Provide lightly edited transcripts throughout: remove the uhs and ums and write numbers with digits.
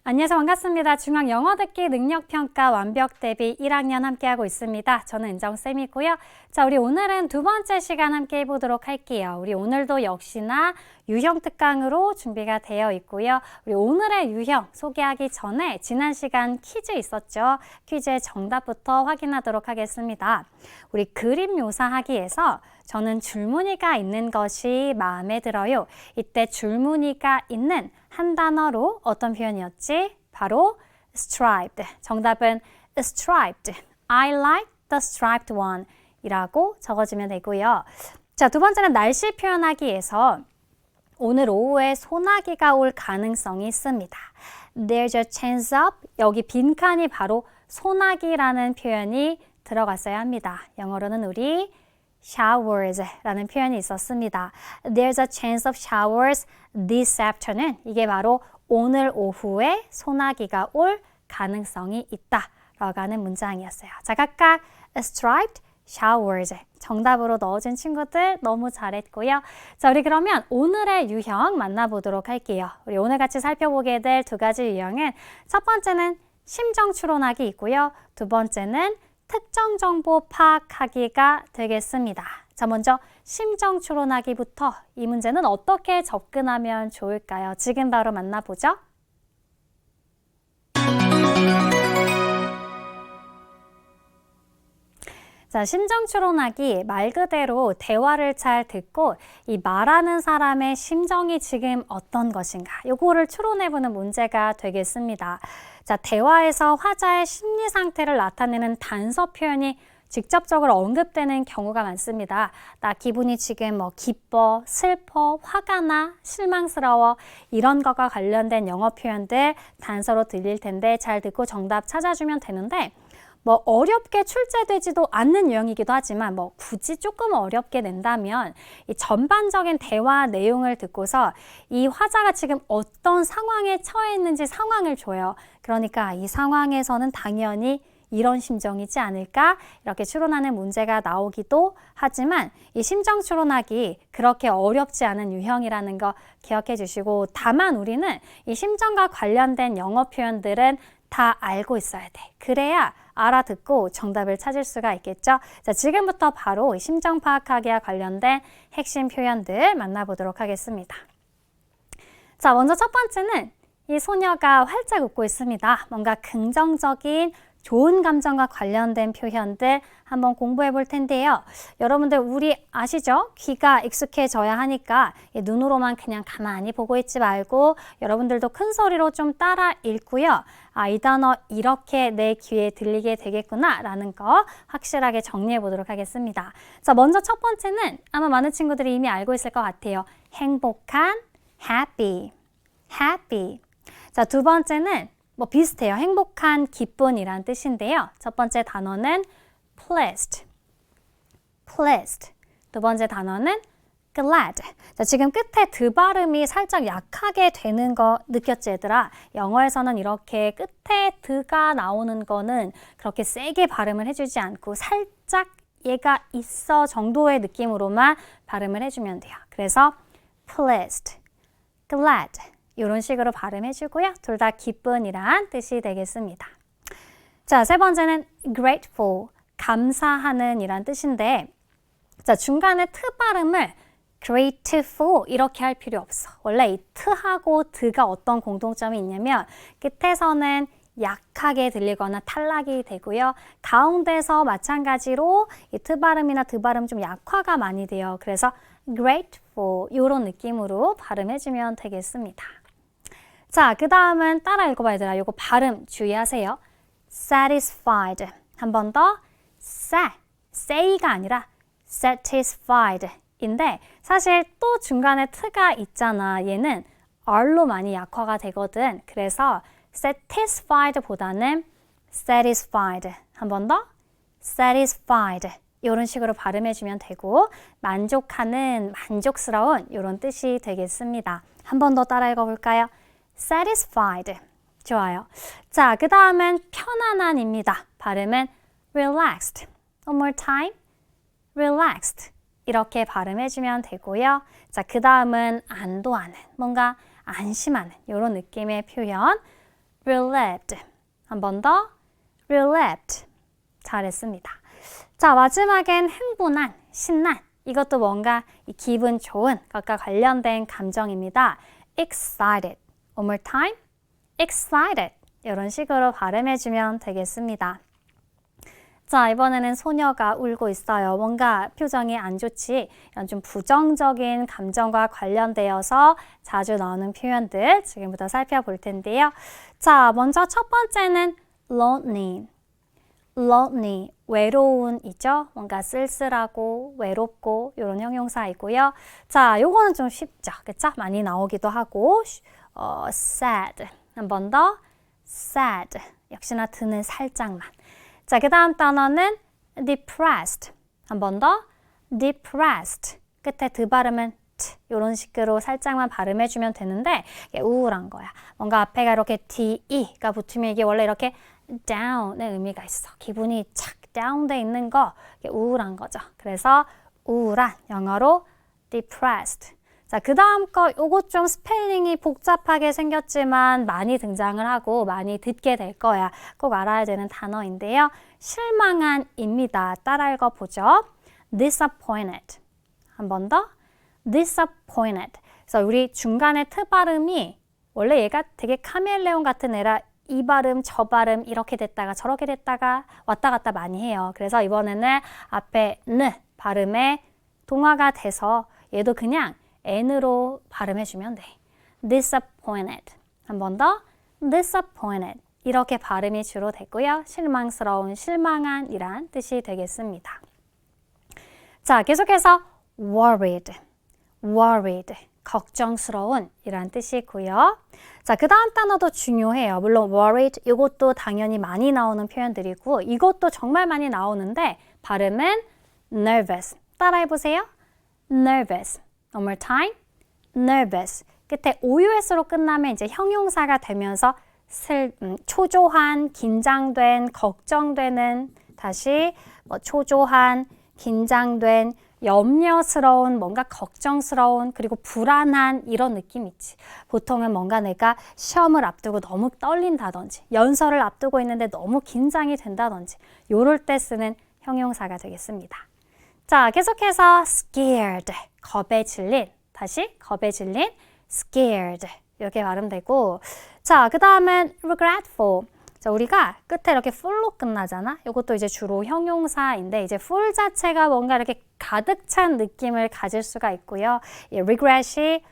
안녕하세요. 반갑습니다. 중앙 영어 듣기 능력평가 완벽 대비 1학년 함께하고 있습니다. 저는 은정쌤이고요. 자, 우리 오늘은 두 번째 시간 함께 해보도록 할게요. 우리 오늘도 역시나 유형 특강으로 준비가 되어 있고요. 우리 오늘의 유형 소개하기 전에 지난 시간 퀴즈 있었죠. 퀴즈의 정답부터 확인하도록 하겠습니다. 우리 그림 묘사하기에서 저는 줄무늬가 있는 것이 마음에 들어요. 이때 줄무늬가 있는 한 단어로 어떤 표현이었지? 바로 striped. 정답은 striped. I like the striped one 이라고 적어주면 되고요. 자, 두 번째는 날씨 표현하기에서 오늘 오후에 소나기가 올 가능성이 있습니다. There's a chance of 여기 빈칸이 바로 소나기라는 표현이 들어갔어야 합니다. 영어로는 우리 showers라는 표현이 있었습니다. There's a chance of showers this afternoon. 이게 바로 오늘 오후에 소나기가 올 가능성이 있다라고 하는 문장이었어요. 자, 각각 striped, showers 정답으로 넣어준 친구들 너무 잘했고요. 자, 우리 그러면 오늘의 유형 만나보도록 할게요. 우리 오늘 같이 살펴보게 될 두 가지 유형은 첫 번째는 심정 추론하기 있고요. 두 번째는 특정 정보 파악하기가 되겠습니다. 자, 먼저 심정 추론하기부터 이 문제는 어떻게 접근하면 좋을까요? 지금 바로 만나보죠. 자, 심정 추론하기 말 그대로 대화를 잘 듣고 이 말하는 사람의 심정이 지금 어떤 것인가 요거를 추론해보는 문제가 되겠습니다. 자, 대화에서 화자의 심리 상태를 나타내는 단서 표현이 직접적으로 언급되는 경우가 많습니다. 나 기분이 지금 기뻐, 슬퍼, 화가 나, 실망스러워 이런 것과 관련된 영어 표현들 단서로 들릴 텐데 잘 듣고 정답 찾아주면 되는데 어렵게 출제되지도 않는 유형이기도 하지만 굳이 조금 어렵게 낸다면 이 전반적인 대화 내용을 듣고서 이 화자가 지금 어떤 상황에 처해 있는지 상황을 줘요. 그러니까 이 상황에서는 당연히 이런 심정이지 않을까 이렇게 추론하는 문제가 나오기도 하지만 이 심정 추론하기 그렇게 어렵지 않은 유형이라는 거 기억해 주시고 다만 우리는 이 심정과 관련된 영어 표현들은 다 알고 있어야 돼. 그래야 알아듣고 정답을 찾을 수가 있겠죠. 자, 지금부터 바로 심정 파악하기와 관련된 핵심 표현들 만나보도록 하겠습니다. 자, 먼저 첫 번째는 이 소녀가 활짝 웃고 있습니다. 뭔가 긍정적인 좋은 감정과 관련된 표현들 한번 공부해 볼 텐데요. 여러분들 우리 아시죠? 귀가 익숙해져야 하니까 눈으로만 그냥 가만히 보고 있지 말고 여러분들도 큰 소리로 좀 따라 읽고요. 아, 이 단어 이렇게 내 귀에 들리게 되겠구나 라는 거 확실하게 정리해 보도록 하겠습니다. 자, 먼저 첫 번째는 아마 많은 친구들이 이미 알고 있을 것 같아요. 행복한, happy, happy. 자, 두 번째는 비슷해요. 행복한, 기쁜이란 뜻인데요. 첫 번째 단어는 pleased, pleased. 두 번째 단어는 glad. 자, 지금 끝에 드 발음이 살짝 약하게 되는 거 느꼈지, 얘들아? 영어에서는 이렇게 끝에 드가 나오는 거는 그렇게 세게 발음을 해주지 않고 살짝 얘가 있어 정도의 느낌으로만 발음을 해주면 돼요. 그래서 pleased, glad. 이런 식으로 발음해주고요. 둘 다 기쁜이란 뜻이 되겠습니다. 자, 세 번째는 grateful, 감사하는 이란 뜻인데 자, 중간에 트 발음을 grateful 이렇게 할 필요 없어. 원래 이 트하고 드가 어떤 공통점이 있냐면 끝에서는 약하게 들리거나 탈락이 되고요. 가운데서 마찬가지로 이 트 발음이나 드 발음 좀 약화가 많이 돼요. 그래서 grateful 이런 느낌으로 발음해주면 되겠습니다. 자, 그 다음은 따라 읽어봐야 되나? 이거 발음 주의하세요. satisfied. 한 번 더. say가 아니라 satisfied 인데 사실 또 중간에 t가 있잖아. 얘는 r로 많이 약화가 되거든. 그래서 satisfied 보다는 satisfied. 한 번 더. satisfied. 이런 식으로 발음해주면 되고 만족하는, 만족스러운 이런 뜻이 되겠습니다. 한 번 더 따라 읽어볼까요? satisfied. 좋아요. 자, 그 다음은 편안한입니다. 발음은 relaxed. One more time. relaxed. 이렇게 발음해주면 되고요. 자, 그 다음은 안도하는, 뭔가 안심하는 이런 느낌의 표현. relieved. 한 번 더, relieved. 잘했습니다. 자, 마지막엔 흥분한, 신난. 이것도 뭔가 이 기분 좋은 것과 관련된 감정입니다. excited. One more time. excited. 이런 식으로 발음해주면 되겠습니다. 자, 이번에는 소녀가 울고 있어요. 뭔가 표정이 안 좋지? 이런 좀 부정적인 감정과 관련되어서 자주 나오는 표현들 지금부터 살펴볼 텐데요. 자, 먼저 첫 번째는 lonely. lonely, 외로운이죠. 뭔가 쓸쓸하고 외롭고 이런 형용사이고요. 자, 요거는 좀 쉽죠. 그쵸? 많이 나오기도 하고 sad. 한 번 더 sad. 역시나 드는 살짝만. 자, 그 다음 단어는 depressed. 한 번 더 depressed. 끝에 드 발음은 t 이런 식으로 살짝만 발음해주면 되는데 이게 우울한 거야. 뭔가 앞에가 이렇게 de가 붙으면 이게 원래 이렇게 down의 의미가 있어. 기분이 착 다운돼 있는 거, 이게 우울한 거죠. 그래서 우울한, 영어로 depressed. 자, 그 다음 거 요거 좀 스펠링이 복잡하게 생겼지만 많이 등장을 하고 많이 듣게 될 거야. 꼭 알아야 되는 단어인데요. 실망한입니다. 따라 읽어보죠. disappointed. 한 번 더 disappointed. 그래서 우리 중간에 트 발음이 원래 얘가 되게 카멜레온 같은 애라 이 발음, 저 발음 이렇게 됐다가 저렇게 됐다가 왔다 갔다 많이 해요. 그래서 이번에는 앞에 는 발음에 동화가 돼서 얘도 그냥 N으로 발음해주면 돼. disappointed. 한 번 더 disappointed. 이렇게 발음이 주로 되고요. 실망스러운, 실망한 이란 뜻이 되겠습니다. 자, 계속해서 worried. worried. 걱정스러운 이란 뜻이고요. 자, 그 다음 단어도 중요해요. 물론 worried 이것도 당연히 많이 나오는 표현들이고 이것도 정말 많이 나오는데 발음은 nervous. 따라해보세요. nervous. One more time. nervous. 끝에 OUS로 끝나면 이제 형용사가 되면서 초조한, 긴장된, 걱정되는 다시 초조한, 긴장된, 염려스러운, 뭔가 걱정스러운, 그리고 불안한 이런 느낌 있지. 보통은 뭔가 내가 시험을 앞두고 너무 떨린다든지 연설을 앞두고 있는데 너무 긴장이 된다든지 요럴 때 쓰는 형용사가 되겠습니다. 자, 계속해서 scared, 겁에 질린, 다시 겁에 질린, scared 이렇게 발음되고 자, 그 다음은 regretful. 자, 우리가 끝에 이렇게 full로 끝나잖아. 이것도 이제 주로 형용사인데 이제 full 자체가 뭔가 이렇게 가득 찬 느낌을 가질 수가 있고요. 이 regret이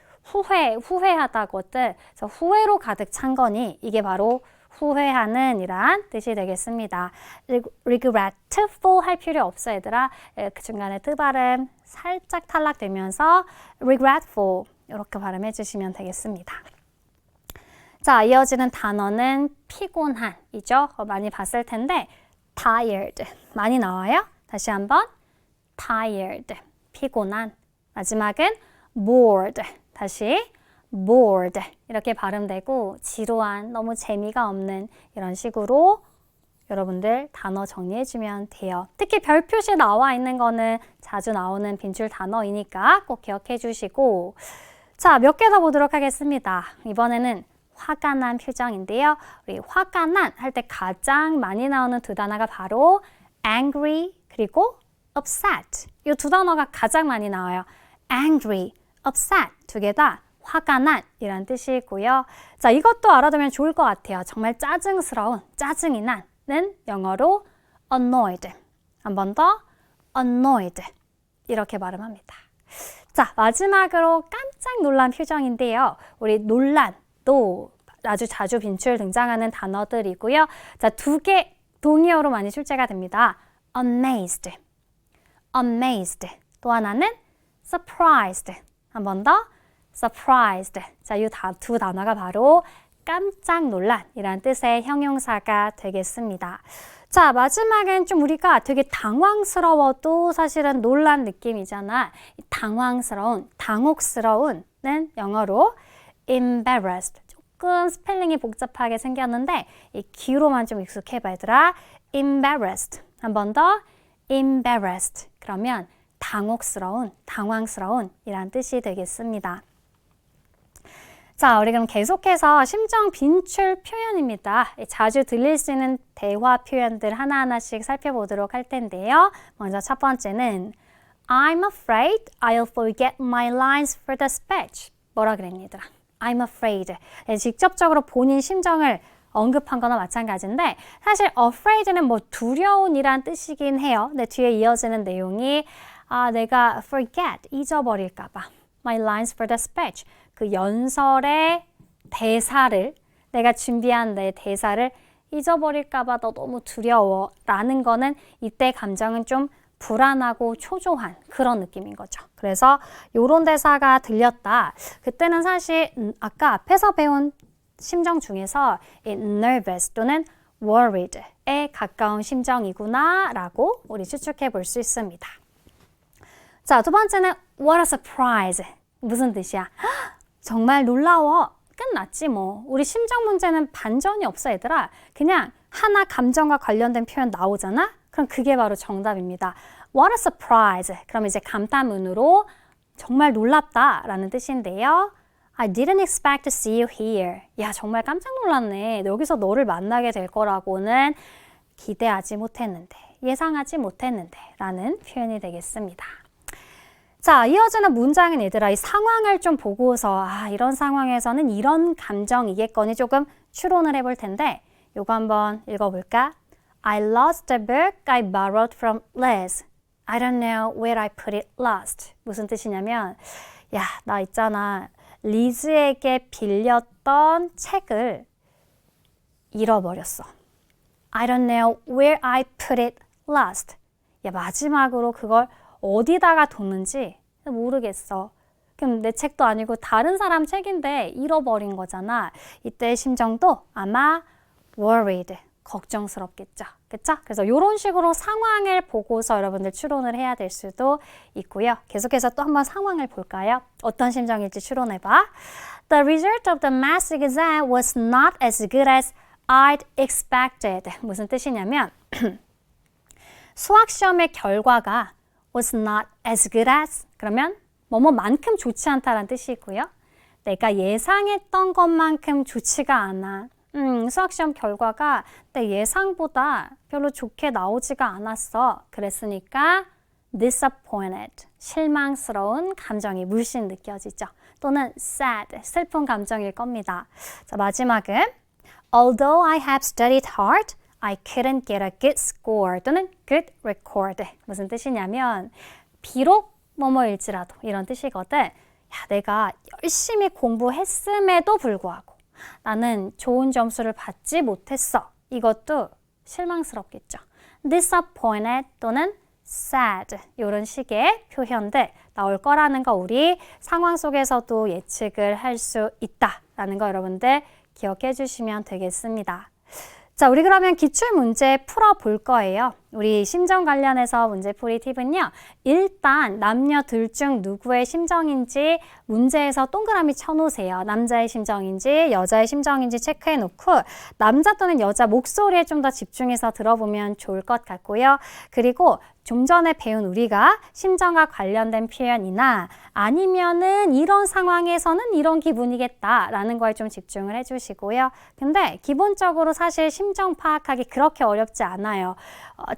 후회하다거든. 그래서 후회로 가득 찬 거니 이게 바로 후회하는 이란 뜻이 되겠습니다. regretful 할 필요 없어 얘들아. 그 중간에 트 발음 살짝 탈락되면서 regretful 이렇게 발음해 주시면 되겠습니다. 자, 이어지는 단어는 피곤한이죠. 많이 봤을 텐데 tired 많이 나와요. 다시 한번 tired 피곤한. 마지막은 bored 다시 bored 이렇게 발음되고 지루한, 너무 재미가 없는 이런 식으로 여러분들 단어 정리해주면 돼요. 특히 별 표시 나와 있는 거는 자주 나오는 빈줄 단어이니까 꼭 기억해 주시고 자, 몇 개 더 보도록 하겠습니다. 이번에는 화가 난 표정인데요. 우리 화가 난 할 때 가장 많이 나오는 두 단어가 바로 angry 그리고 upset. 이 두 단어가 가장 많이 나와요. angry, upset 두 개 다 화가 난 이란 뜻이고요. 자, 이것도 알아두면 좋을 것 같아요. 정말 짜증스러운, 짜증이 난은 영어로 annoyed. 한 번 더 annoyed 이렇게 발음합니다. 자, 마지막으로 깜짝 놀란 표정인데요. 우리 논란도 아주 자주 빈출 등장하는 단어들이고요. 자, 두 개 동의어로 많이 출제가 됩니다. amazed, amazed. 또 하나는 surprised. 한 번 더 surprised. 자, 이 두 단어가 바로 깜짝 놀란이란 뜻의 형용사가 되겠습니다. 자, 마지막엔 좀 우리가 되게 당황스러워도 사실은 놀란 느낌이잖아. 당황스러운, 당혹스러운은 영어로 embarrassed. 조금 스펠링이 복잡하게 생겼는데 이 귀로만 좀 익숙해봐 얘들아. embarrassed. 한 번 더 embarrassed. 그러면 당혹스러운, 당황스러운 이란 뜻이 되겠습니다. 자, 우리 그럼 계속해서 심정 빈출 표현입니다. 자주 들릴 수 있는 대화 표현들 하나하나씩 살펴보도록 할 텐데요. 먼저 첫 번째는 I'm afraid I'll forget my lines for the speech. 뭐라 그랬니, 얘들아? I'm afraid. 직접적으로 본인 심정을 언급한 거나 마찬가지인데 사실 afraid는 뭐 두려운이란 뜻이긴 해요. 근데 뒤에 이어지는 내용이 내가 forget, 잊어버릴까 봐. My lines for the speech. 그 연설의 대사를 내가 준비한 내 대사를 잊어버릴까 봐 너 너무 두려워 라는 거는 이때 감정은 좀 불안하고 초조한 그런 느낌인 거죠. 그래서 요런 대사가 들렸다. 그때는 사실 아까 앞에서 배운 심정 중에서 nervous 또는 worried에 가까운 심정이구나 라고 우리 추측해 볼 수 있습니다. 자, 두 번째는 what a surprise. 무슨 뜻이야? 정말 놀라워. 끝났지 뭐. 우리 심정 문제는 반전이 없어 얘들아. 그냥 하나 감정과 관련된 표현 나오잖아? 그럼 그게 바로 정답입니다. What a surprise. 그럼 이제 감탄문으로 정말 놀랍다 라는 뜻인데요. I didn't expect to see you here. 야, 정말 깜짝 놀랐네. 여기서 너를 만나게 될 거라고는 기대하지 못했는데, 예상하지 못했는데 라는 표현이 되겠습니다. 자, 이어지는 문장은 얘들아 이 상황을 좀 보고서 이런 상황에서는 이런 감정이겠거니 조금 추론을 해볼 텐데 요거 한번 읽어볼까? I lost the book I borrowed from Liz. I don't know where I put it last. 무슨 뜻이냐면 야, 나 있잖아. 리즈에게 빌렸던 책을 잃어버렸어. I don't know where I put it last. 야, 마지막으로 그걸 어디다가 뒀는지 모르겠어. 그럼 내 책도 아니고 다른 사람 책인데 잃어버린 거잖아. 이때 심정도 아마 worried, 걱정스럽겠죠. 그쵸? 그래서 이런 식으로 상황을 보고서 여러분들 추론을 해야 될 수도 있고요. 계속해서 또 한번 상황을 볼까요? 어떤 심정일지 추론해봐. The result of the math exam was not as good as I'd expected. 무슨 뜻이냐면 수학시험의 결과가 was not as good as 그러면 뭐뭐만큼 좋지 않다라는 뜻이고요. 내가 예상했던 것만큼 좋지가 않아. 수학시험 결과가 내 예상보다 별로 좋게 나오지가 않았어. 그랬으니까 disappointed, 실망스러운 감정이 물씬 느껴지죠. 또는 sad, 슬픈 감정일 겁니다. 자, 마지막은 Although I have studied hard, I couldn't get a good score 또는 good record. 무슨 뜻이냐면 비록 뭐뭐일지라도 이런 뜻이거든. 야, 내가 열심히 공부했음에도 불구하고 나는 좋은 점수를 받지 못했어. 이것도 실망스럽겠죠. disappointed 또는 sad 이런 식의 표현들 나올 거라는 거 우리 상황 속에서도 예측을 할 수 있다라는 거 여러분들 기억해 주시면 되겠습니다. 자, 우리 그러면 기출문제 풀어볼 거예요. 우리 심정 관련해서 문제풀이 팁은요. 일단 남녀 둘 중 누구의 심정인지 문제에서 동그라미 쳐놓으세요. 남자의 심정인지 여자의 심정인지 체크해놓고 남자 또는 여자 목소리에 좀 더 집중해서 들어보면 좋을 것 같고요. 그리고 좀 전에 배운 우리가 심정과 관련된 표현이나 아니면은 이런 상황에서는 이런 기분이겠다라는 거에 좀 집중을 해주시고요. 근데 기본적으로 사실 심정 파악하기 그렇게 어렵지 않아요.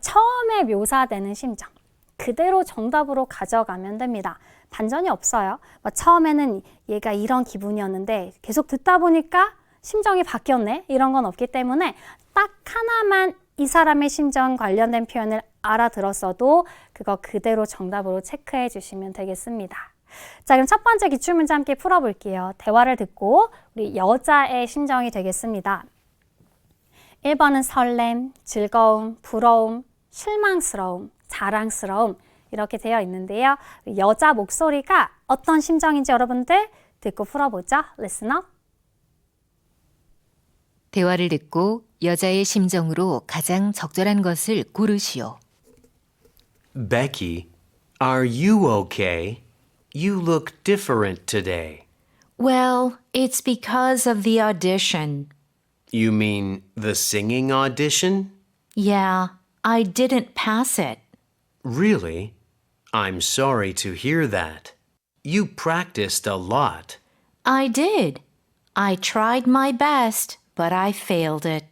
처음에 묘사되는 심정 그대로 정답으로 가져가면 됩니다. 반전이 없어요. 처음에는 얘가 이런 기분이었는데 계속 듣다 보니까 심정이 바뀌었네 이런 건 없기 때문에 딱 하나만 이 사람의 심정 관련된 표현을 알아들었어도 그거 그대로 정답으로 체크해 주시면 되겠습니다. 자, 그럼 첫 번째 기출문제 함께 풀어볼게요. 대화를 듣고 우리 여자의 심정이 되겠습니다. 1번은 설렘, 즐거움, 부러움, 실망스러움, 자랑스러움 이렇게 되어 있는데요. 여자 목소리가 어떤 심정인지 여러분들 듣고 풀어보죠. Listen up. 대화를 듣고 여자의 심정으로 가장 적절한 것을 고르시오. Becky, are you okay? You look different today. Well, it's because of the audition. You mean the singing audition? Yeah, I didn't pass it. Really? I'm sorry to hear that. You practiced a lot. I did. I tried my best, but I failed it.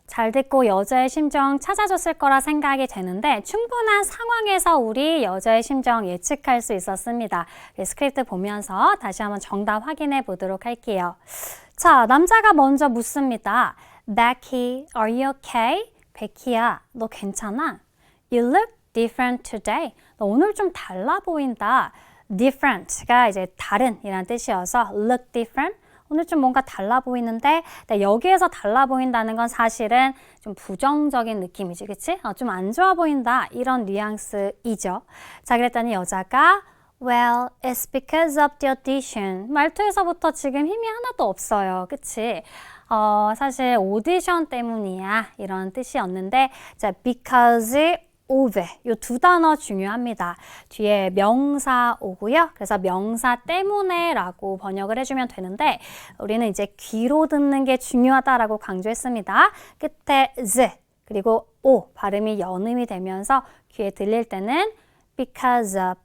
잘 듣고 여자의 심정 찾아줬을 거라 생각이 되는데 충분한 상황에서 우리 여자의 심정 예측할 수 있었습니다. 스크립트 보면서 다시 한번 정답 확인해 보도록 할게요. 자, 남자가 먼저 묻습니다. Becky, are you okay? 베키야, 너 괜찮아? You look different today. 너 오늘 좀 달라 보인다. different가 이제 다른 이란 뜻이어서 look different. 오늘 좀 뭔가 달라 보이는데 여기에서 달라 보인다는 건 사실은 좀 부정적인 느낌이지, 그치? 좀 안 좋아 보인다 이런 뉘앙스이죠. 자, 그랬더니 여자가 Well, it's because of the audition. 말투에서부터 지금 힘이 하나도 없어요, 그치? 사실 오디션 때문이야 이런 뜻이었는데 자, because of 이 두 단어 중요합니다. 뒤에 명사 오고요. 그래서 명사 때문에 라고 번역을 해주면 되는데 우리는 이제 귀로 듣는 게 중요하다라고 강조했습니다. 끝에 z 그리고 o 발음이 연음이 되면서 귀에 들릴 때는 because of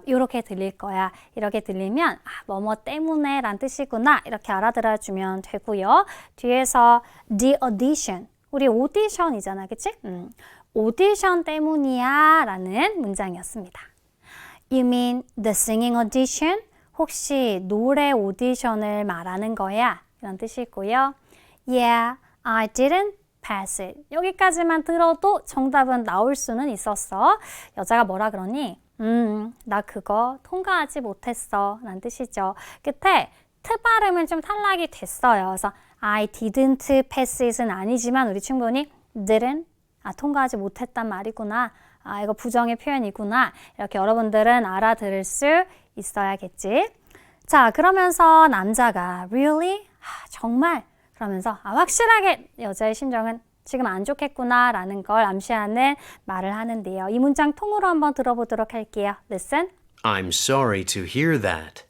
이렇게 들릴 거야. 이렇게 들리면 뭐뭐 때문에 란 뜻이구나 이렇게 알아들어주면 되고요. 뒤에서 the audition 우리 오디션이잖아, 그치? 오디션 때문이야 라는 문장이었습니다. You mean the singing audition? 혹시 노래 오디션을 말하는 거야? 이런 뜻이고요. Yeah, I didn't pass it. 여기까지만 들어도 정답은 나올 수는 있었어. 여자가 뭐라 그러니? 나 그거 통과하지 못했어 라는 뜻이죠. 끝에 트 발음은 좀 탈락이 됐어요. 그래서 I didn't pass it은 아니지만 우리 충분히 didn't 통과하지 못했단 말이구나. 이거 부정의 표현이구나. 이렇게 여러분들은 알아들을 수 있어야겠지. 자, 그러면서 남자가 really? 정말? 그러면서 확실하게 여자의 심정은 지금 안 좋겠구나 라는 걸 암시하는 말을 하는데요. 이 문장 통으로 한번 들어보도록 할게요. Listen. I'm sorry to hear that.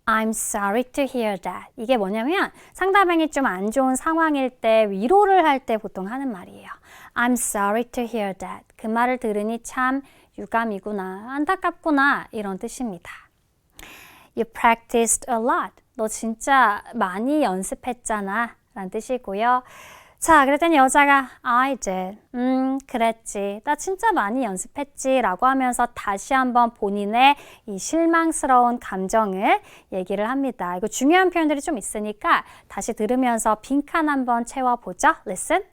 I'm sorry to hear that. 이게 뭐냐면 상대방이 좀 안 좋은 상황일 때 위로를 할 때 보통 하는 말이에요. I'm sorry to hear that. 그 말을 들으니 참 유감이구나, 안타깝구나 이런 뜻입니다. You practiced a lot. 너 진짜 많이 연습했잖아 라는 뜻이고요. 자, 그랬더니 여자가 I did. 그랬지. 나 진짜 많이 연습했지 라고 하면서 다시 한번 본인의 이 실망스러운 감정을 얘기를 합니다. 이거 중요한 표현들이 좀 있으니까 다시 들으면서 빈칸 한번 채워보죠. Listen.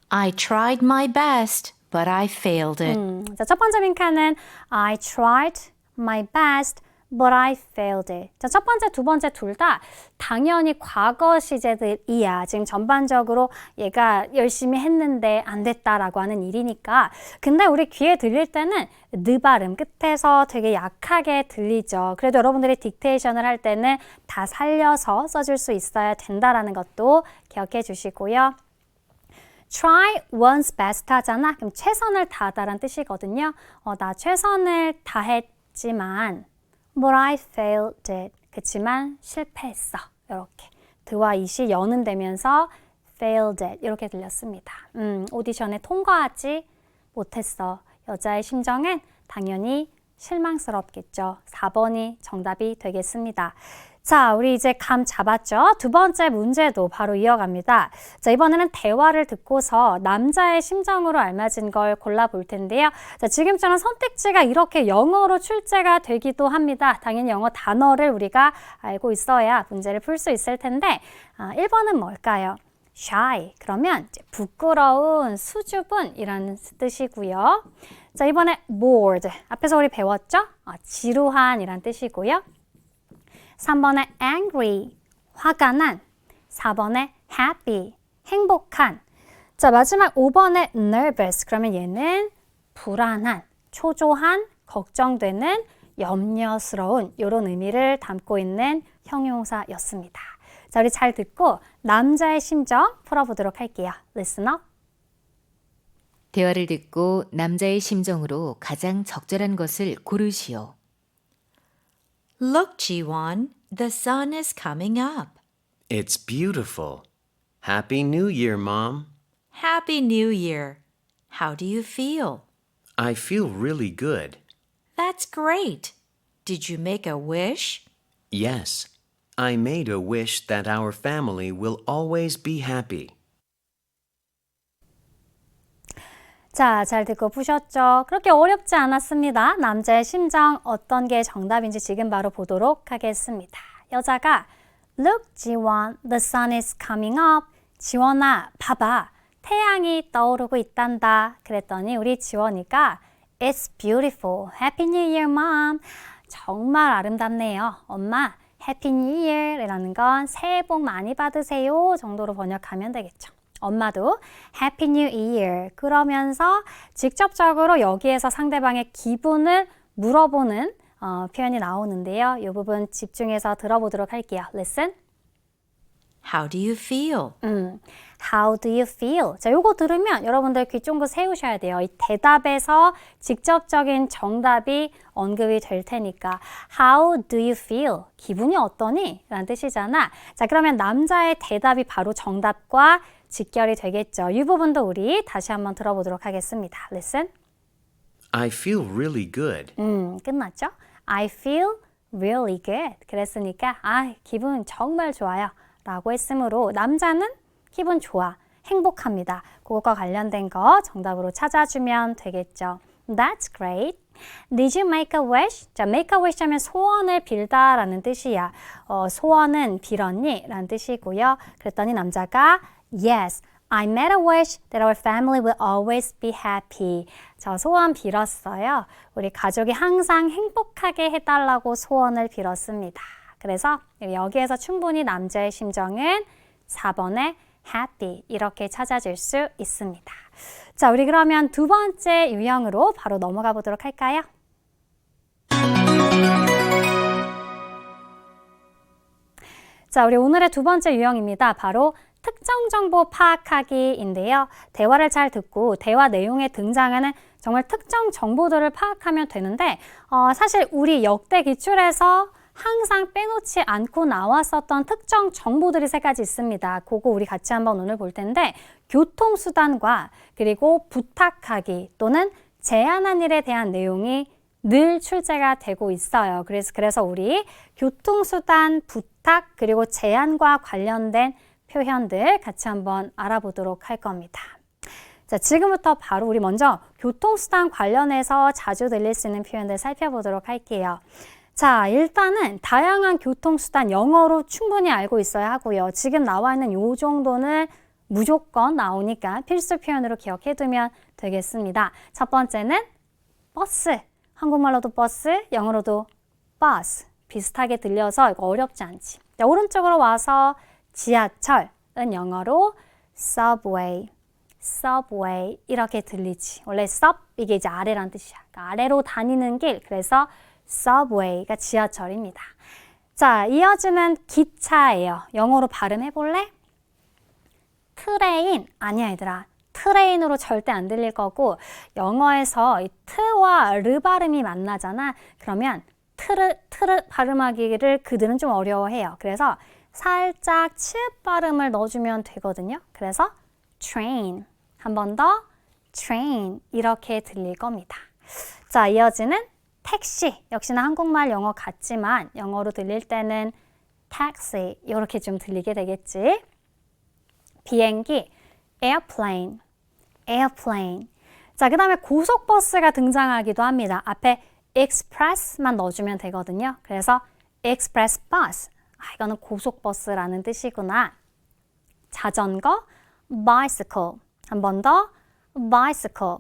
I tried my best, but I failed it. 자, 첫 번째 빈칸은 I tried my best, but I failed it. 자, 첫 번째, 두 번째 둘 다 당연히 과거 시제들이야. 지금 전반적으로 얘가 열심히 했는데 안 됐다라고 하는 일이니까. 근데 우리 귀에 들릴 때는 느 발음 끝에서 되게 약하게 들리죠. 그래도 여러분들이 딕테이션을 할 때는 다 살려서 써줄 수 있어야 된다라는 것도 기억해 주시고요. try one's best 하잖아. 그럼 최선을 다하다라는 뜻이거든요. 나 최선을 다했지만 but I failed it. 그치만 실패했어. 이렇게 드와 it이 연음되면서 failed it 이렇게 들렸습니다. 오디션에 통과하지 못했어. 여자의 심정은 당연히 실망스럽겠죠. 4번이 정답이 되겠습니다. 자, 우리 이제 감 잡았죠? 두 번째 문제도 바로 이어갑니다. 자, 이번에는 대화를 듣고서 남자의 심정으로 알맞은 걸 골라볼 텐데요. 자, 지금처럼 선택지가 이렇게 영어로 출제가 되기도 합니다. 당연히 영어 단어를 우리가 알고 있어야 문제를 풀 수 있을 텐데 1번은 뭘까요? shy. 그러면 이제 부끄러운, 수줍은 이라는 뜻이고요. 자, 이번에 bored. 앞에서 우리 배웠죠? 지루한 이란 뜻이고요. 3번에 angry, 화가 난. 4번에 happy, 행복한. 자, 마지막 5번에 nervous, 그러면 얘는 불안한, 초조한, 걱정되는, 염려스러운 이런 의미를 담고 있는 형용사였습니다. 자, 우리 잘 듣고 남자의 심정 풀어보도록 할게요. Listen up. 대화를 듣고 남자의 심정으로 가장 적절한 것을 고르시오. Look, Jiwon, the sun is coming up. It's beautiful. Happy New Year, Mom. Happy New Year. How do you feel? I feel really good. That's great. Did you make a wish? Yes, I made a wish that our family will always be happy. 자, 잘 듣고 푸셨죠? 그렇게 어렵지 않았습니다. 남자의 심정 어떤 게 정답인지 지금 바로 보도록 하겠습니다. 여자가 Look, 지원, the sun is coming up. 지원아, 봐봐. 태양이 떠오르고 있단다. 그랬더니 우리 지원이가 It's beautiful. Happy New Year, Mom. 정말 아름답네요. 엄마, Happy New Year이라는 건 새해 복 많이 받으세요 정도로 번역하면 되겠죠. 엄마도 Happy New Year 그러면서 직접적으로 여기에서 상대방의 기분을 물어보는 표현이 나오는데요. 이 부분 집중해서 들어보도록 할게요. Listen. How do you feel? How do you feel? 자, 요거 들으면 여러분들 귀 쫑긋 세우셔야 돼요. 이 대답에서 직접적인 정답이 언급이 될 테니까 How do you feel? 기분이 어떠니? 라는 뜻이잖아. 자, 그러면 남자의 대답이 바로 정답과 직결이 되겠죠. 이 부분도 우리 다시 한번 들어보도록 하겠습니다. Listen. I feel really good. 끝났죠? I feel really good. 그랬으니까 기분 정말 좋아요. 라고 했으므로 남자는 기분 좋아, 행복합니다. 그것과 관련된 거 정답으로 찾아주면 되겠죠. That's great. Did you make a wish? 자, make a wish 하면 소원을 빌다 라는 뜻이야. 소원은 빌었니? 라는 뜻이고요. 그랬더니 남자가 Yes, I made a wish that our family will always be happy. 저 소원 빌었어요. 우리 가족이 항상 행복하게 해달라고 소원을 빌었습니다. 그래서 여기에서 충분히 남자의 심정은 4번의 happy 이렇게 찾아줄 수 있습니다. 자, 우리 그러면 두 번째 유형으로 바로 넘어가 보도록 할까요? 자, 우리 오늘의 두 번째 유형입니다. 바로 특정 정보 파악하기인데요. 대화를 잘 듣고 대화 내용에 등장하는 정말 특정 정보들을 파악하면 되는데 사실 우리 역대 기출에서 항상 빼놓지 않고 나왔었던 특정 정보들이 세 가지 있습니다. 그거 우리 같이 한번 오늘 볼 텐데 교통수단과 그리고 부탁하기 또는 제안한 일에 대한 내용이 늘 출제가 되고 있어요. 그래서 우리 교통수단, 부탁 그리고 제안과 관련된 표현들 같이 한번 알아보도록 할 겁니다. 자, 지금부터 바로 우리 먼저 교통수단 관련해서 자주 들릴 수 있는 표현들 살펴보도록 할게요. 자, 일단은 다양한 교통수단 영어로 충분히 알고 있어야 하고요. 지금 나와 있는 요 정도는 무조건 나오니까 필수 표현으로 기억해두면 되겠습니다. 첫 번째는 버스. 한국말로도 버스, 영어로도 버스. 비슷하게 들려서 이거 어렵지 않지. 자, 오른쪽으로 와서 지하철은 영어로 subway. subway 이렇게 들리지. 원래 sub 이게 이제 아래란 뜻이야. 그러니까 아래로 다니는 길. 그래서 subway가 지하철입니다. 자, 이어지는 기차예요. 영어로 발음해 볼래? 트레인. 아니야, 얘들아. 트레인으로 절대 안 들릴 거고 영어에서 이 트와 르 발음이 만나잖아. 그러면 트르 발음하기를 그들은 좀 어려워해요. 그래서 살짝 치읍 발음을 넣어주면 되거든요. 그래서 train. 한 번 더 train 이렇게 들릴 겁니다. 자, 이어지는 택시. 역시나 한국말, 영어 같지만 영어로 들릴 때는 taxi 이렇게 좀 들리게 되겠지. 비행기 airplane. airplane. 자, 그 다음에 고속버스가 등장하기도 합니다. 앞에 express만 넣어주면 되거든요. 그래서 express bus. 이거는 고속버스라는 뜻이구나. 자전거 bicycle. 한 번 더 bicycle.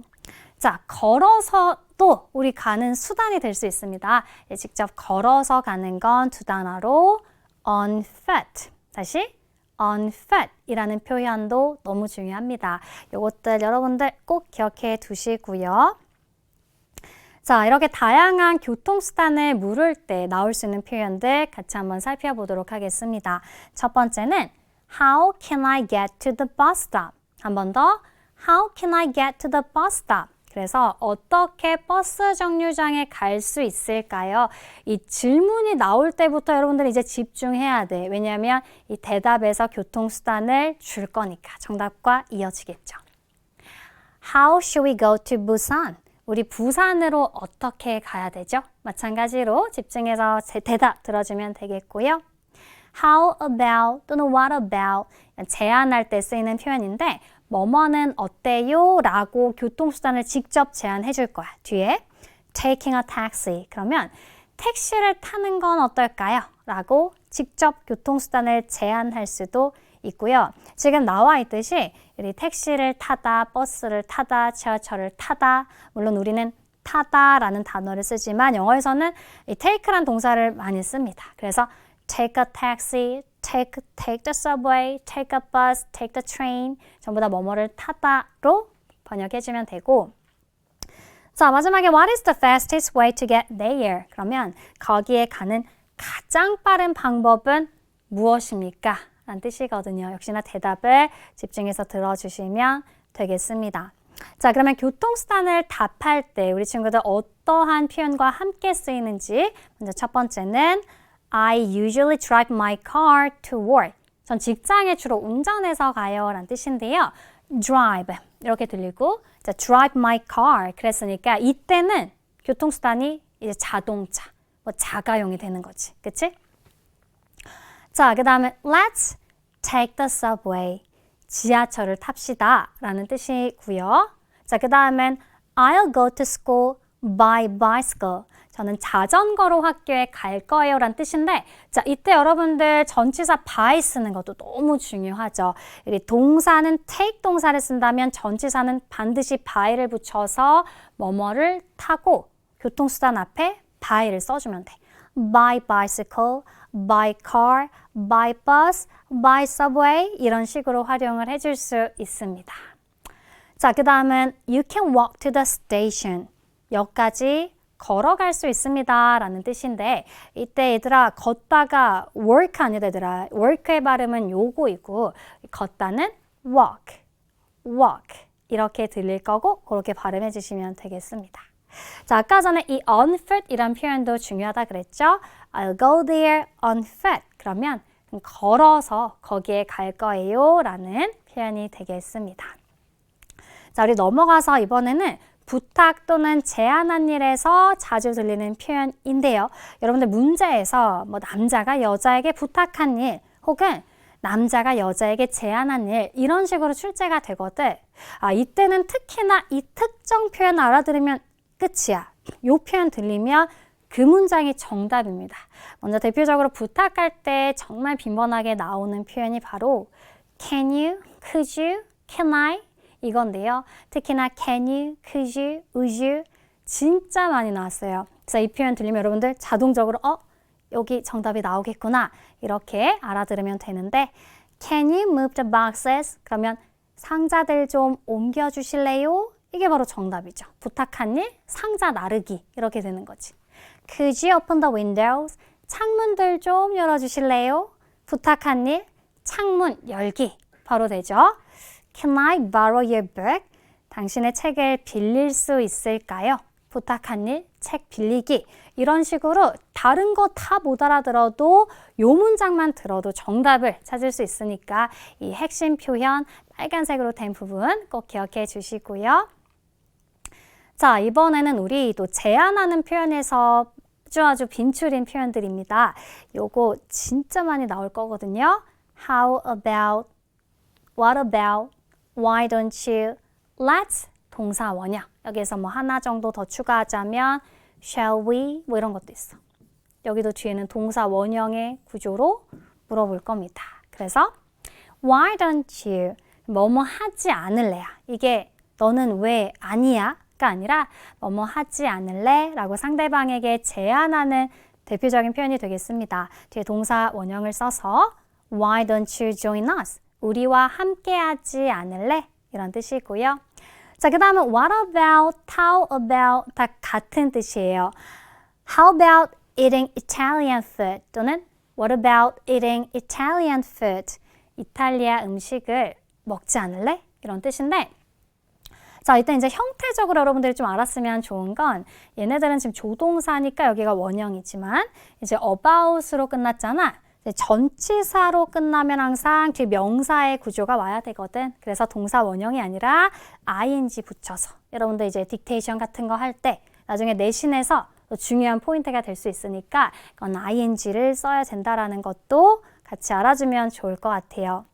자, 걸어서도 우리 가는 수단이 될 수 있습니다. 직접 걸어서 가는 건 두 단어로 on foot. 다시 on foot 이라는 표현도 너무 중요합니다. 이것들 여러분들 꼭 기억해 두시고요. 자, 이렇게 다양한 교통수단을 물을 때 나올 수 있는 표현들 같이 한번 살펴보도록 하겠습니다. 첫 번째는 How can I get to the bus stop? 한 번 더 How can I get to the bus stop? 그래서 어떻게 버스 정류장에 갈 수 있을까요? 이 질문이 나올 때부터 여러분들 이제 집중해야 돼. 왜냐하면 이 대답에서 교통수단을 줄 거니까 정답과 이어지겠죠. How should we go to Busan? 우리 부산으로 어떻게 가야 되죠? 마찬가지로 집중해서 제 대답 들어주면 되겠고요. How about 또는 what about 제안할 때 쓰이는 표현인데 뭐뭐는 어때요? 라고 교통수단을 직접 제안해 줄 거야. 뒤에 taking a taxi 그러면 택시를 타는 건 어떨까요? 라고 직접 교통수단을 제안할 수도 있고요. 지금 나와 있듯이 우리 택시를 타다, 버스를 타다, 지하철을 타다 물론 우리는 타다라는 단어를 쓰지만 영어에서는 이 take란 동사를 많이 씁니다. 그래서 take a taxi, take the subway, take a bus, take the train 전부 다 뭐뭐를 타다로 번역해주면 되고 자 마지막에 what is the fastest way to get there? 그러면 거기에 가는 가장 빠른 방법은 무엇입니까? 라는 뜻이거든요. 역시나 대답을 집중해서 들어주시면 되겠습니다. 자, 그러면 교통수단을 답할 때 우리 친구들 어떠한 표현과 함께 쓰이는지 먼저 첫 번째는 I usually drive my car to work. 전 직장에 주로 운전해서 가요 라는 뜻인데요. drive 이렇게 들리고 자, drive my car 그랬으니까 이때는 교통수단이 이제 자동차, 뭐 자가용이 되는 거지. 그치? 자, 그 다음에 let's take the subway. 지하철을 탑시다 라는 뜻이고요. 자, 그 다음엔 I'll go to school by bicycle. 저는 자전거로 학교에 갈 거예요 라는 뜻인데 자, 이때 여러분들 전치사 by 쓰는 것도 너무 중요하죠. 이 동사는 take 동사를 쓴다면 전치사는 반드시 by를 붙여서 뭐뭐를 타고 교통수단 앞에 by를 써주면 돼. by bicycle, by car, by bus, by subway 이런 식으로 활용을 해줄 수 있습니다. 자, 그 다음은 you can walk to the station. 역까지 걸어갈 수 있습니다 라는 뜻인데 이때 얘들아 걷다가 work 아니다 얘들아 work의 발음은 요거이고 걷다는 walk, walk 이렇게 들릴 거고 그렇게 발음해 주시면 되겠습니다. 자, 아까 전에 이 on foot 이란 표현도 중요하다 그랬죠? I'll go there on foot. 그러면 걸어서 거기에 갈 거예요 라는 표현이 되겠습니다. 자, 우리 넘어가서 이번에는 부탁 또는 제안한 일에서 자주 들리는 표현인데요. 여러분들 문제에서 뭐 남자가 여자에게 부탁한 일 혹은 남자가 여자에게 제안한 일 이런 식으로 출제가 되거든. 아, 이때는 특히나 이 특정 표현 알아들으면 끝이야. 이 표현 들리면 그 문장이 정답입니다. 먼저 대표적으로 부탁할 때 정말 빈번하게 나오는 표현이 바로 can you, could you, can I 이건데요. 특히나 can you, could you, would you 진짜 많이 나왔어요. 그래서 이 표현 들리면 여러분들 자동적으로 여기 정답이 나오겠구나 이렇게 알아들으면 되는데 can you move the boxes? 그러면 상자들 좀 옮겨주실래요? 이게 바로 정답이죠. 부탁한 일, 상자 나르기 이렇게 되는 거지. Could you open the windows? 창문들 좀 열어주실래요? 부탁한 일, 창문 열기 바로 되죠. Can I borrow your book? 당신의 책을 빌릴 수 있을까요? 부탁한 일, 책 빌리기 이런 식으로 다른 거 다 못 알아들어도 요 문장만 들어도 정답을 찾을 수 있으니까 이 핵심 표현 빨간색으로 된 부분 꼭 기억해 주시고요. 자, 이번에는 우리 또 제안하는 표현에서 아주 빈출인 표현들입니다. 요거 진짜 많이 나올 거거든요. How about, what about, why don't you, let's 동사 원형. 여기에서 뭐 하나 정도 더 추가하자면 shall we 뭐 이런 것도 있어. 여기도 뒤에는 동사 원형의 구조로 물어볼 겁니다. 그래서 why don't you 뭐뭐 하지 않을래야. 이게 너는 왜 아니야? 가 아니라 뭐뭐 하지 않을래? 라고 상대방에게 제안하는 대표적인 표현이 되겠습니다. 뒤에 동사 원형을 써서 Why don't you join us? 우리와 함께 하지 않을래? 이런 뜻이고요. 자, 그 다음은 what about, how about 다 같은 뜻이에요. How about eating Italian food? 또는 what about eating Italian food? 이탈리아 음식을 먹지 않을래? 이런 뜻인데 자, 일단 이제 형태적으로 여러분들이 좀 알았으면 좋은 건 얘네들은 지금 조동사니까 여기가 원형이지만 이제 about으로 끝났잖아. 전치사로 끝나면 항상 뒤 명사의 구조가 와야 되거든. 그래서 동사 원형이 아니라 ing 붙여서 여러분들 이제 딕테이션 같은 거 할 때 나중에 내신에서 중요한 포인트가 될 수 있으니까 그건 ing를 써야 된다라는 것도 같이 알아주면 좋을 것 같아요.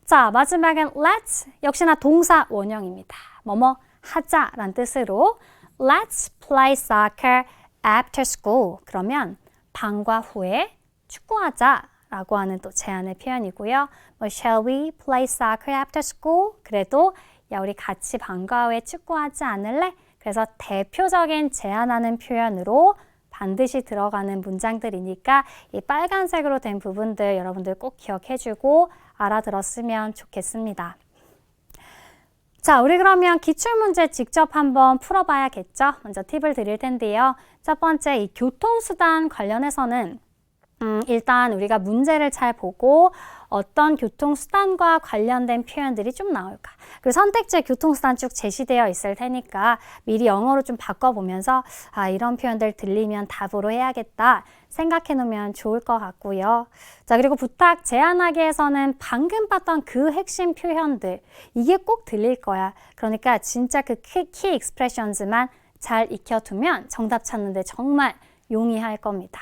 자, 마지막은 let's 역시나 동사 원형입니다. 뭐뭐 하자라는 뜻으로 let's play soccer after school. 그러면 방과 후에 축구하자라고 하는 또 제안의 표현이고요. 뭐 shall we play soccer after school? 그래도 야 우리 같이 방과 후에 축구하지 않을래? 그래서 대표적인 제안하는 표현으로 반드시 들어가는 문장들이니까 이 빨간색으로 된 부분들 여러분들 꼭 기억해주고 알아들었으면 좋겠습니다. 자, 우리 그러면 기출문제 직접 한번 풀어봐야겠죠? 먼저 팁을 드릴 텐데요. 첫 번째, 이 교통수단 관련해서는 일단 우리가 문제를 잘 보고 어떤 교통수단과 관련된 표현들이 좀 나올까. 그리고 선택지에 교통수단 쭉 제시되어 있을 테니까 미리 영어로 좀 바꿔보면서 아, 이런 표현들 들리면 답으로 해야겠다 생각해 놓으면 좋을 것 같고요. 자, 그리고 부탁 제안하기에서는 방금 봤던 그 핵심 표현들 이게 꼭 들릴 거야. 그러니까 진짜 그 키 익스프레션즈만 잘 익혀두면 정답 찾는데 정말 용이할 겁니다.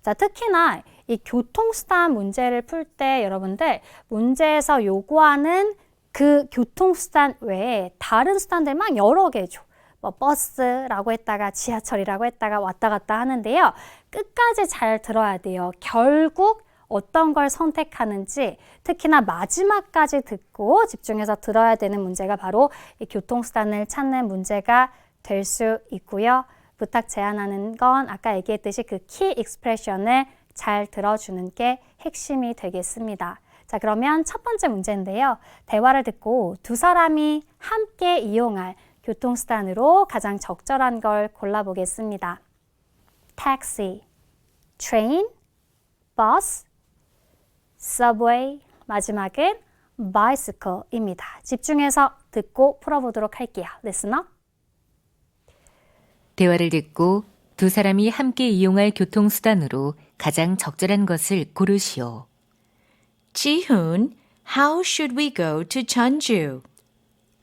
자, 특히나 이 교통수단 문제를 풀 때 여러분들 문제에서 요구하는 그 교통수단 외에 다른 수단들 막 여러 개 줘. 뭐 버스라고 했다가 지하철이라고 했다가 왔다 갔다 하는데요. 끝까지 잘 들어야 돼요. 결국 어떤 걸 선택하는지 특히나 마지막까지 듣고 집중해서 들어야 되는 문제가 바로 이 교통수단을 찾는 문제가 될 수 있고요. 부탁 제안하는 건 아까 얘기했듯이 그 키 익스프레션을 잘 들어주는 게 핵심이 되겠습니다. 자, 그러면 첫 번째 문제인데요. 대화를 듣고 두 사람이 함께 이용할 교통수단으로 가장 적절한 걸 골라보겠습니다. 택시, 트레인, 버스, 서브웨이, 마지막은 bicycle입니다. 집중해서 듣고 풀어보도록 할게요. Listen up. 대화를 듣고 두 사람이 함께 이용할 교통수단으로 가장 적절한 것을 고르시오. Ji-hoon, how should we go to Jeonju?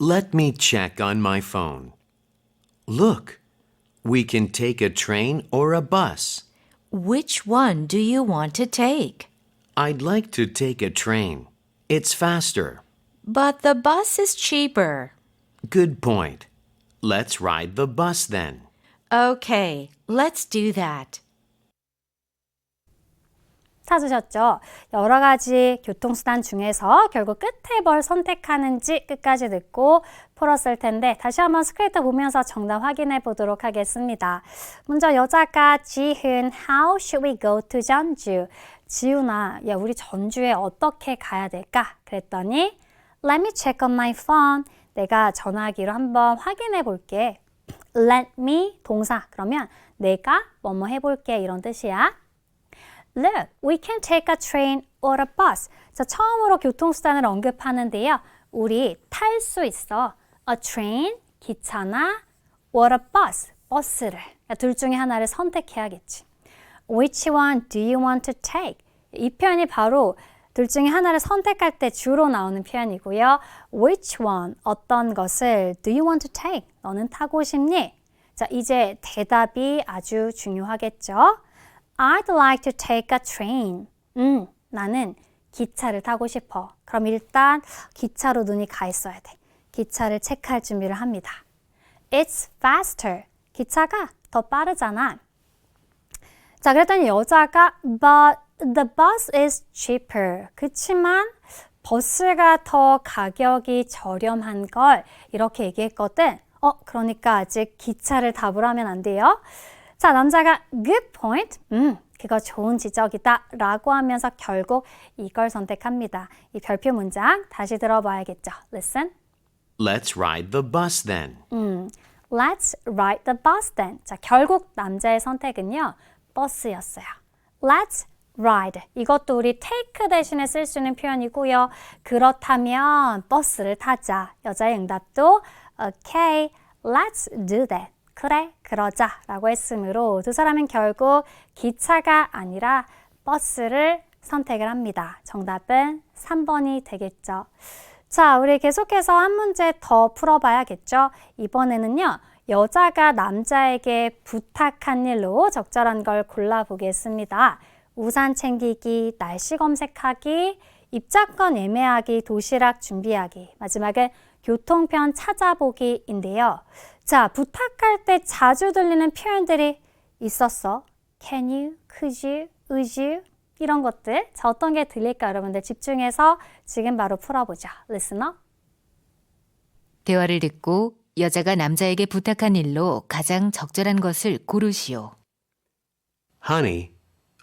Let me check on my phone. Look, we can take a train or a bus. Which one do you want to take? I'd like to take a train. It's faster. But the bus is cheaper. Good point. Let's ride the bus then. Okay, let's do that. 찾으셨죠? 여러 가지 교통수단 중에서 결국 끝에 뭘 선택하는지 끝까지 듣고 풀었을 텐데 다시 한번 스크립트 보면서 정답 확인해 보도록 하겠습니다. 먼저 여자가 지훈, how should we go to 전주? 지훈아, 야 우리 전주에 어떻게 가야 될까? 그랬더니 let me check on my phone. 내가 전화기로 한번 확인해 볼게. Let me 동사 그러면 내가 뭐뭐 해볼게 이런 뜻이야. Look, we can take a train or a bus. 자, 처음으로 교통수단을 언급하는데요. 우리 탈 수 있어. A train, 기차나 or a bus, 버스를. 둘 중에 하나를 선택해야겠지. Which one do you want to take? 이 표현이 바로 둘 중에 하나를 선택할 때 주로 나오는 표현이고요. Which one, 어떤 것을 do you want to take? 너는 타고 싶니? 자, 이제 대답이 아주 중요하겠죠. I'd like to take a train. 나는 기차를 타고 싶어. 그럼 일단 기차로 눈이 가 있어야 돼. 기차를 체크할 준비를 합니다. It's faster. 기차가 더 빠르잖아. 자, 그랬더니 여자가 But the bus is cheaper. 그치만 버스가 더 가격이 저렴한 걸 이렇게 얘기했거든. 그러니까 아직 기차를 답을 하면 안 돼요. 자, 남자가 good point. 그거 좋은 지적이다 라고 하면서 결국 이걸 선택합니다. 이 별표 문장 다시 들어봐야겠죠. Listen. Let's ride the bus then. Let's ride the bus then. 자, 결국 남자의 선택은요. 버스였어요. Let's ride. 이것도 우리 take 대신에 쓸 수 있는 표현이고요. 그렇다면 버스를 타자. 여자의 응답도 Okay, let's do that. 그래, 그러자 라고 했으므로 두 사람은 결국 기차가 아니라 버스를 선택을 합니다. 정답은 3번이 되겠죠. 자, 우리 계속해서 한 문제 더 풀어봐야겠죠. 이번에는요. 여자가 남자에게 부탁한 일로 적절한 걸 골라보겠습니다. 우산 챙기기, 날씨 검색하기, 입장권 예매하기, 도시락 준비하기, 마지막은 교통편 찾아보기인데요. 자, 부탁할 때 자주 들리는 표현들이 있었어. Can you, could you, would you 이런 것들. 자, 어떤 게 들릴까 여러분들 집중해서 지금 바로 풀어보죠. Listen up. 대화를 듣고 여자가 남자에게 부탁한 일로 가장 적절한 것을 고르시오. Honey,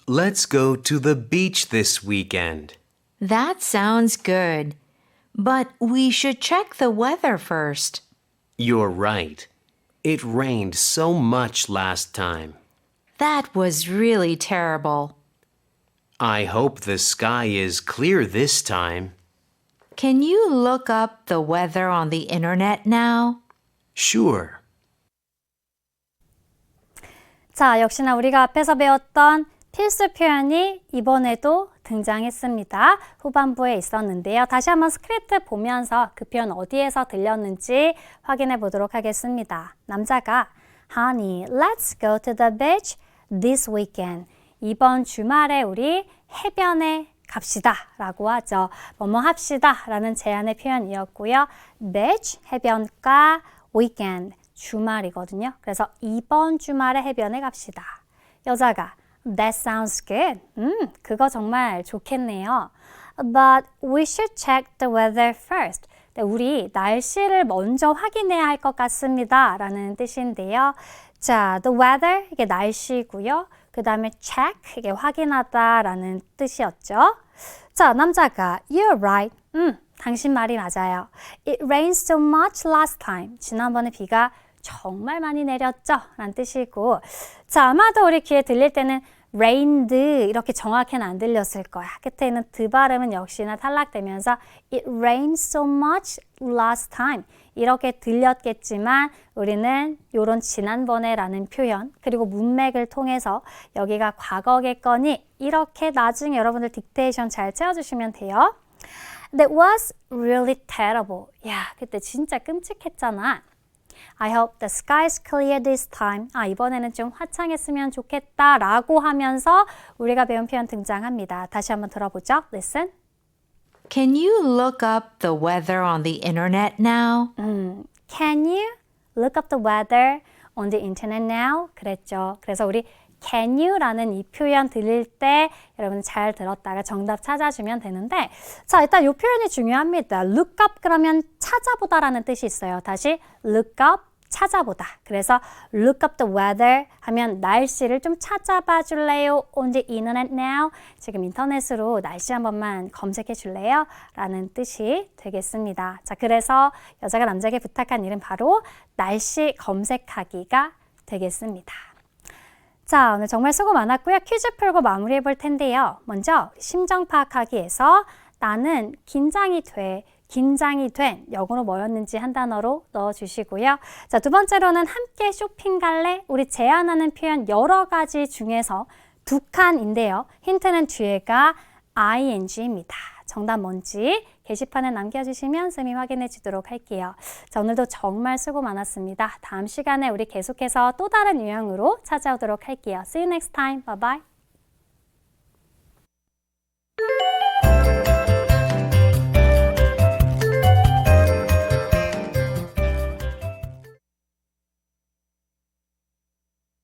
let's go to the beach this weekend. That sounds good. But we should check the weather first. You're right. It rained so much last time. That was really terrible. I hope the sky is clear this time. Can you look up the weather on the internet now? Sure. 자, 역시나 우리가 앞에서 배웠던 필수 표현이 이번에도 등장했습니다. 후반부에 있었는데요. 다시 한번 스크립트 보면서 그 표현 어디에서 들렸는지 확인해 보도록 하겠습니다. 남자가 Honey, let's go to the beach this weekend. 이번 주말에 우리 해변에 갑시다 라고 하죠. 뭐뭐 합시다 라는 제안의 표현이었고요. beach, 해변가, weekend, 주말이거든요. 그래서 이번 주말에 해변에 갑시다. 여자가 That sounds good. 그거 정말 좋겠네요. But we should check the weather first. 우리 날씨를 먼저 확인해야 할 것 같습니다. 라는 뜻인데요. 자, the weather, 이게 날씨고요. 그 다음에 check, 이게 확인하다 라는 뜻이었죠. 자, 남자가 You're right. 당신 말이 맞아요. It rained so much last time. 지난번에 비가 정말 많이 내렸죠? 라는 뜻이고, 자, 아마도 우리 귀에 들릴 때는 rained 이렇게 정확히는 안 들렸을 거야. 끝에 있는 드 발음은 역시나 탈락되면서 it rained so much last time 이렇게 들렸겠지만 우리는 요런 지난번에 라는 표현 그리고 문맥을 통해서 여기가 과거겠거니 이렇게 나중에 여러분들 딕테이션 잘 채워주시면 돼요. That was really terrible. 야, 그때 진짜 끔찍했잖아. I hope the sky is clear this time. 이번에는 좀 화창했으면 좋겠다 라고 하면서 우리가 배운 표현 등장합니다. 다시 한번 들어보죠. Listen. Can you look up the weather on the internet now? Can you look up the weather on the internet now? 그랬죠. 그래서 우리 can you라는 이 표현 들릴 때 여러분 잘 들었다가 정답 찾아주면 되는데 자, 일단 이 표현이 중요합니다. look up 그러면 찾아보다라는 뜻이 있어요. 다시 look up 찾아보다. 그래서 look up the weather 하면 날씨를 좀 찾아봐 줄래요? on the internet now. 지금 인터넷으로 날씨 한 번만 검색해 줄래요? 라는 뜻이 되겠습니다. 자, 그래서 여자가 남자에게 부탁한 일은 바로 날씨 검색하기가 되겠습니다. 자, 오늘 정말 수고 많았고요. 퀴즈 풀고 마무리해 볼 텐데요. 먼저 심정 파악하기에서 나는 긴장이 된 영어로 뭐였는지 한 단어로 넣어주시고요. 자, 두 번째로는 함께 쇼핑 갈래? 우리 제안하는 표현 여러 가지 중에서 두 칸인데요. 힌트는 뒤에가 ing입니다. 정답 뭔지 게시판에 남겨주시면 쌤이 확인해 주도록 할게요. 자, 오늘도 정말 수고 많았습니다. 다음 시간에 우리 계속해서 또 다른 유형으로 찾아오도록 할게요. See you next time. Bye bye.